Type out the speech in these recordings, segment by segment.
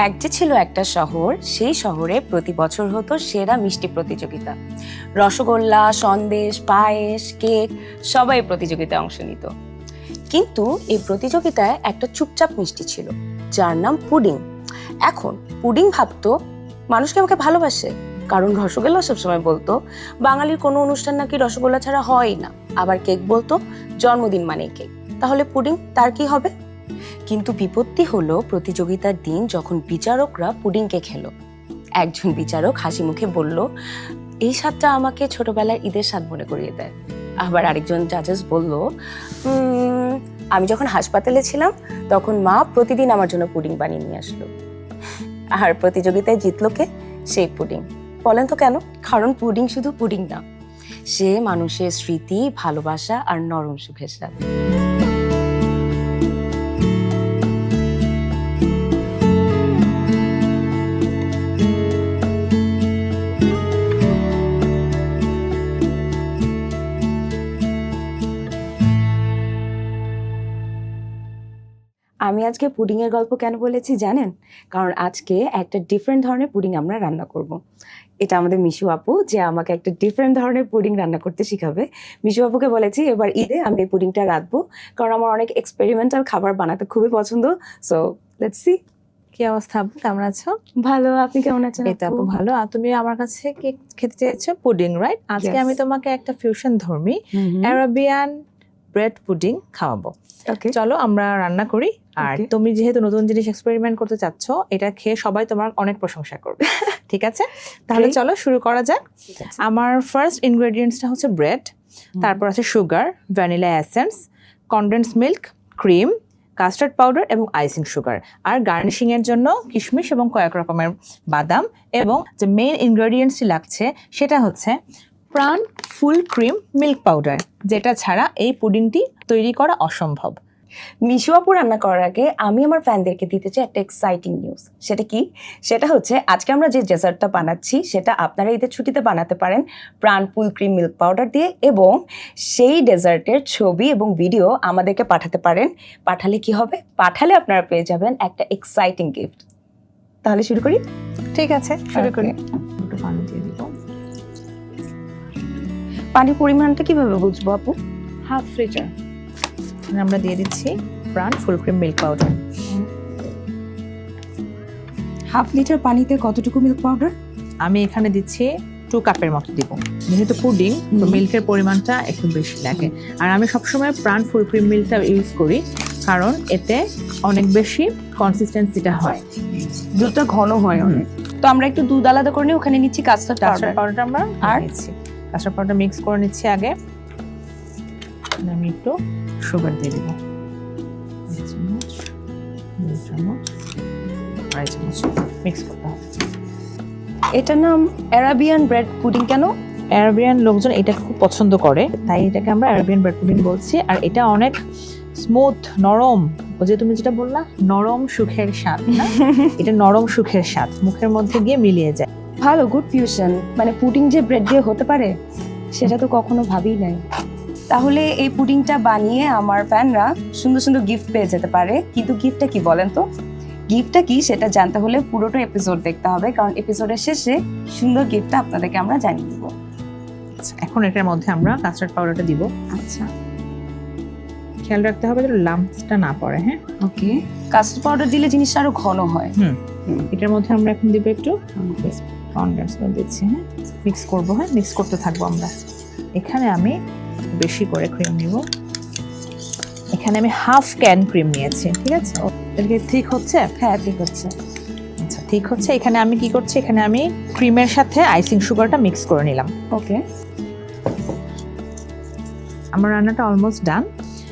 এক যে ছিল একটা শহর, সেই শহরে প্রতি বছর হতো সেরা মিষ্টি প্রতিযোগিতা। রসগোল্লা, সন্দেশ, পায়েস, কেক সবাই প্রতিযোগিতায় অংশ নিত। কিন্তু এই প্রতিযোগিতায় একটা চুপচাপ মিষ্টি ছিল, যার নাম পুডিং। এখন পুডিং ভাবতো মানুষকে আমাকে ভালোবাসে, কারণ রসগোল্লা সবসময় বলতো বাঙালির কোনো অনুষ্ঠান নাকি রসগোল্লা ছাড়া হয় না। আবার কেক বলতো জন্মদিন মানেই কেক, তাহলে পুডিং তার কি হবে? কিন্তু বিপত্তি হলো প্রতিযোগিতার দিন যখন বিচারকরা পুডিংকে খেলো। একজন বিচারক হাসি মুখে বলল, এই স্বাদটা আমাকে ছোটবেলার ঈদের স্বাদ মনে করিয়ে দেয়। আবার আরেকজন জাজেস বলল, আমি যখন হাসপাতালে ছিলাম তখন মা প্রতিদিন আমার জন্য পুডিং বানিয়ে নিয়ে আসলো। আর প্রতিযোগিতায় জিতলো কে? সেই পুডিং। বলেন তো কেন? কারণ পুডিং শুধু পুডিং না, সে মানুষের স্মৃতি, ভালোবাসা আর নরম সুখের স্বাদ। আমি আজকে পুডিং এর গল্প কেন বলেছি জানেন? কারণ আজকে একটা ডিফারেন্ট ধরনের পুডিং আমরা রান্না করব। এটা আমাদের মিশু আপু যে আমাকে একটা ডিফারেন্ট ধরনের পুডিং রান্না করতে শিখাবে। মিশু আপুকে বলেছি এবার ঈদে আমি এই পুডিংটা রাঁধবো, কারণ আমার অনেক এক্সপেরিমেন্টাল খাবার বানাতে খুবই পছন্দ। So let's see. কি অবস্থা আপু, কেমন আছো? ভালো, আপনি কেমন আছেন? এই তো আপু ভালো। আর তুমি আমার কাছে কি খেতে চেয়েছো? Pudding, right? আজকে Yes. আমি তোমাকে একটা ফিউশন ধর্মী অ্যারাবিয়ান ব্রেড পুডিং খাওয়াবো। ওকে, চলো আমরা রান্না করি। আর Okay. তুমি যেহেতু নতুন জিনিস এক্সপেরিমেন্ট করতে চাচ্ছ, এটা খেয়ে সবাই তোমার অনেক প্রশংসা করবে। ঠিক আছে, তাহলে Okay. চলো শুরু করা যাক। আমার ফার্স্ট ইনগ্রেডিয়েন্টসটা হচ্ছে ব্রেড, তারপর আছে sugar, vanilla essence, condense milk, cream, custard powder এবং আইসিং সুগার। আর গার্নিশিং এর জন্য কিশমিশ এবং কয়েক রকমের বাদাম। এবং যে মেইন ইনগ্রেডিয়েন্টসটি লাগছে সেটা হচ্ছে প্রাণ ফুল ক্রিম মিল্ক পাউডার, যেটা ছাড়া এই পুডিংটি তৈরি করা অসম্ভব। মিশু আপু রান্না করার আগে আমি আমার ফ্যানদেরকে দিতে চাই একটা এক্সাইটিং নিউজ। সেটা কি? সেটা হচ্ছে আজকে আমরা যে ডেজার্টটা বানাচ্ছি সেটা আপনারা ঈদের ছুটিতে বানাতে পারেন প্রাণ ফুল ক্রিম মিল্ক পাউডার দিয়ে, এবং সেই ডেজার্টের ছবি এবং ভিডিও আমাদেরকে পাঠাতে পারেন। পাঠালে কি হবে? পাঠালে আপনারা পেয়ে যাবেন একটা এক্সাইটিং গিফট। তাহলে শুরু করি? ঠিক আছে, শুরু করি। Okay. একটু পানি দিয়ে দিব। পানির পরিমাণটা কিভাবে বুঝবো আপু? হাফ লিটার আমরা দিয়ে দিচ্ছি প্রাণ full cream milk powder. Half litre পানিতে কতটুকু মিল্ক পাউডার? আমি এখানে দিচ্ছি 2 কাপের মতো দিব। যেহেতু পুডিং তো মিল্কের পরিমাণটা একটু বেশি লাগে। আর আমি সবসময় প্রাণ ফুল ক্রিম মিল্কটা ইউজ করি, কারণ এতে অনেক বেশি কনসিস্টেন্সিটা হয়, দুধটা ঘন হয় অনেক। তো আমরা একটু দুধ আলাদা করে নিই, ওখানে নিচ্ছি কাস্টার্ড কাস্টার্ড পাউডার। পাউডারটা আমরা আর? নিচ্ছি। কাস্টার্ড পাউডার মিক্স করে নিচ্ছি আগে। আমি একটু সুগার দিয়ে দিব, 1 চামচ, 2 চামচ, 2.5 চামচ মিক্স করতে হবে। এটার নাম অ্যারাবিয়ান ব্রেড পুডিং কেন? অ্যারাবিয়ান লোকজন এটা খুব পছন্দ করে, তাই এটাকে আমরা অ্যারাবিয়ান ব্রেড পুডিং বলছি। আর এটা অনেক স্মুথ, নরম। ও যে তুমি যেটা বললা নরম সুখের স্বাদ, না এটা নরম সুখের স্বাদ মুখের মধ্যে গিয়ে মিলিয়ে যায়। ভালো, গুড ফিউশন। মানে পুডিং যে ব্রেড দিয়ে হতে পারে সেটা তো কখনো ভাবিই নাই। তাহলে এই পুডিংটা বানিয়ে আমার ফ্যানরা সুন্দর সুন্দর গিফট পেয়ে যেতে পারে। কিন্তু গিফটটা কি বলেন তো? গিফটটা কি সেটা জানতে হলে পুরোটা এপিসোড দেখতে হবে, কারণ এপিসোডের শেষে সুন্দর গিফটটা আপনাদেরকে আমরা জানিয়ে দিব। এখন এটার মধ্যে আমরা কাস্টার্ড পাউডারটা দিব। আচ্ছা, খেয়াল রাখতে হবে যেন লাম্পসটা না পড়ে। হ্যাঁ, ওকে। কাস্টার্ড পাউডার দিলে জিনিসটা আরো ঘন হয়। এটার মধ্যে আমরা এখন দিব একটু কনডেন্স মিল্ক দিচ্ছি। হ্যাঁ, মিক্স করবো। হ্যাঁ, মিক্স করতে থাকবো আমরা। এখানে আমি বেশি করে ক্রিম নিব। এখানে আমি হাফ ক্যান ক্রিম নিয়েছি। ঠিক আছে, এটা ঠিক হচ্ছে? হ্যাঁ, ঠিক হচ্ছে। আচ্ছা, ঠিক হচ্ছে। এখানে আমি কি করছি, এখানে আমি ক্রিমের সাথে আইসিং সুগারটা মিক্স করে নিলাম। ওকে, আমার রান্নাটা অলমোস্ট ডান।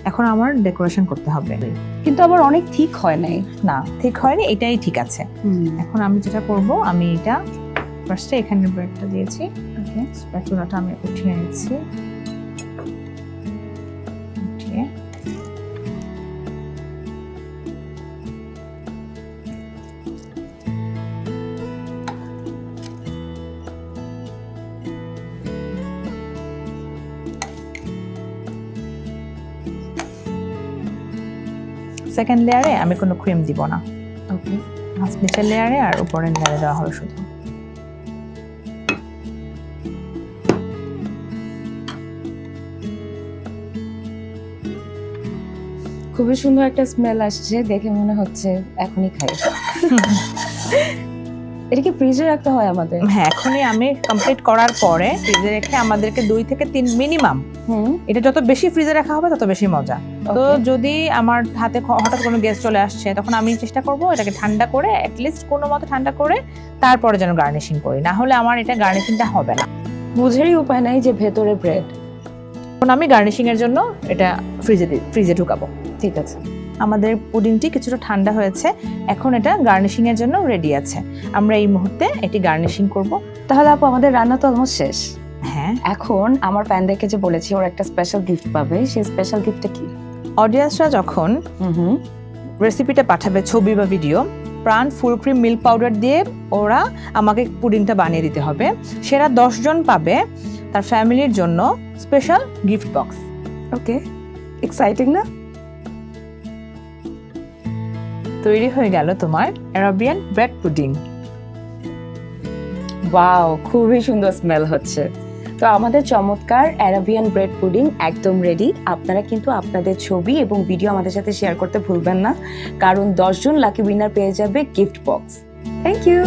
এখন আমার ডেকোরেশন করতে হবে। কিন্তু আবার অনেক ঠিক হয় নাই। না, ঠিক হয়নি, এটাই ঠিক আছে। এখন আমি যেটা করব, আমি এটা ফার্স্টে এখানে ব্রেডটা দিয়েছি। ওকে, স্প্যাটুলাটা আমি উঠিয়ে নিচ্ছি। উঠিয়ে সেকেন্ড লেয়ারে আমি কোনো ক্রিম দিব না। ওকে, নিচের লেয়ারে আর উপরের লেয়ারে দেওয়া হবে শুধু। খুবই সুন্দর একটা স্মেল আসছে, দেখে মনে হচ্ছে এখনই খাই। এটা কি ফ্রিজে রাখতে হয় আমাদের? হ্যাঁ, এখনই আমি কমপ্লিট করার পরে ফ্রিজে রেখে আমাদেরকে 2 থেকে 3 মিনিমাম, এটা যত বেশি ফ্রিজে রাখা হবে তত বেশি মজা। তো যদি আমার হাতে হঠাৎ কোনো গেস্ট চলে আসছে, তখন আমি চেষ্টা করব এটাকে ঠান্ডা করে, অ্যাটলিস্ট কোনো মতো ঠান্ডা করে তারপরে যেন গার্নিশিং করি, না হলে আমার এটা গার্নিশিংটা হবে না। বুঝেরই উপায় নাই যে ভেতরে ব্রেড। এখন আমি গার্নিশিং এর জন্য এটা ফ্রিজে ঢুকাবো। ঠিক আছে। আমাদের পুডিংটি কিছুটা ঠান্ডা হয়েছে, এখন এটা গার্নিশিং এর জন্য রেডি আছে। আমরা এই মুহূর্তে এটি গার্নিশিং করব। তাহলে আপু আমাদের রান্না তো অলমোস্ট শেষ। হ্যাঁ, এখন আমার ফ্যানদেরকে যে বলেছি ওরা একটা স্পেশাল গিফট পাবে, সেই স্পেশাল গিফটটা কি? অডিয়েন্সরা যখন রেসিপিটা পাঠাবে, ছবি বা ভিডিও, প্রাণ ফুল ক্রিম মিল্ক পাউডার দিয়ে ওরা আমাকে পুডিংটা বানিয়ে দিতে হবে। সেরা 10 জন পাবে তার ফ্যামিলির জন্য স্পেশাল গিফট বক্স। ওকে, এক্সাইটিং না? তৈরি হয়ে গেল তোমার অ্যারাবিয়ান ব্রেড পুডিং। ওয়াও, খুবই সুন্দর স্মেল হচ্ছে। তো আমাদের চমৎকার অ্যারাবিয়ান ব্রেড পুডিং একদম রেডি। আপনারা কিন্তু আপনাদের ছবি এবং ভিডিও আমাদের সাথে শেয়ার করতে ভুলবেন না, কারণ 10 জন লাকি উইনার পেয়ে যাবে গিফট বক্স। Thank you.